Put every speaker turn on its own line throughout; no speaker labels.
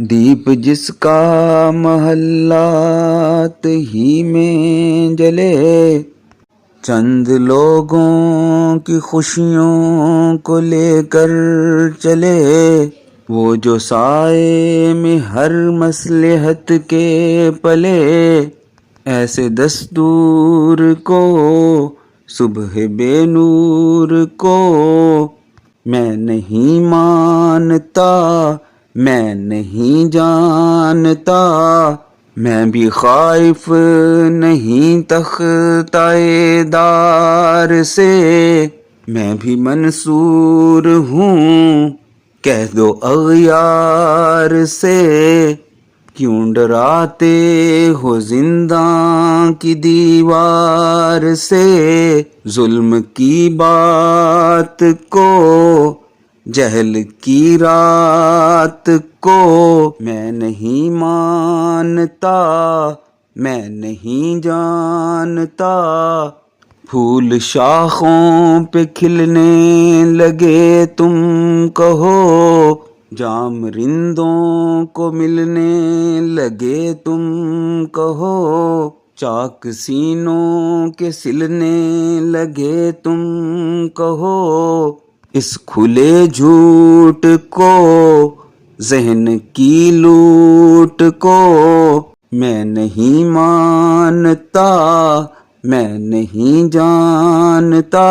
دیپ جس کا محلات ہی میں جلے، چند لوگوں کی خوشیوں کو لے کر چلے، وہ جو سائے میں ہر مصلحت کے پلے، ایسے دستور کو صبح بے نور کو میں نہیں مانتا، میں نہیں جانتا، میں بھی خائف نہیں تختہ دار سے، میں بھی منصور ہوں کہہ دو اغیار سے، کیوں ڈراتے ہو زنداں کی دیوار سے، ظلم کی بات کو جہل کی رات کو میں نہیں مانتا، میں نہیں جانتا، پھول شاخوں پہ کھلنے لگے تم کہو، جام رندوں کو ملنے لگے تم کہو، چاک سینوں کے سلنے لگے تم کہو، اس کھلے جھوٹ کو ذہن کی لوٹ کو میں نہیں مانتا، میں نہیں جانتا،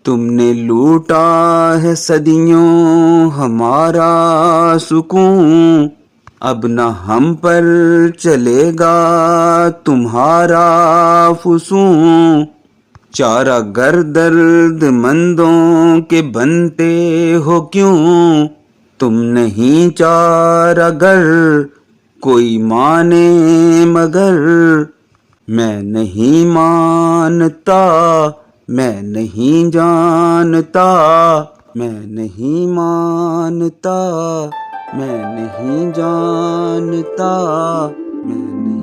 تم نے لوٹا ہے صدیوں ہمارا سکون، اب نہ ہم پر چلے گا تمہارا فسون، چارہ گر درد مندوں کے بنتے ہو کیوں، تم نہیں چارہ گر کوئی مانے مگر، میں نہیں مانتا، میں نہیں جانتا، میں نہیں مانتا، میں نہیں جانتا، میں نہیں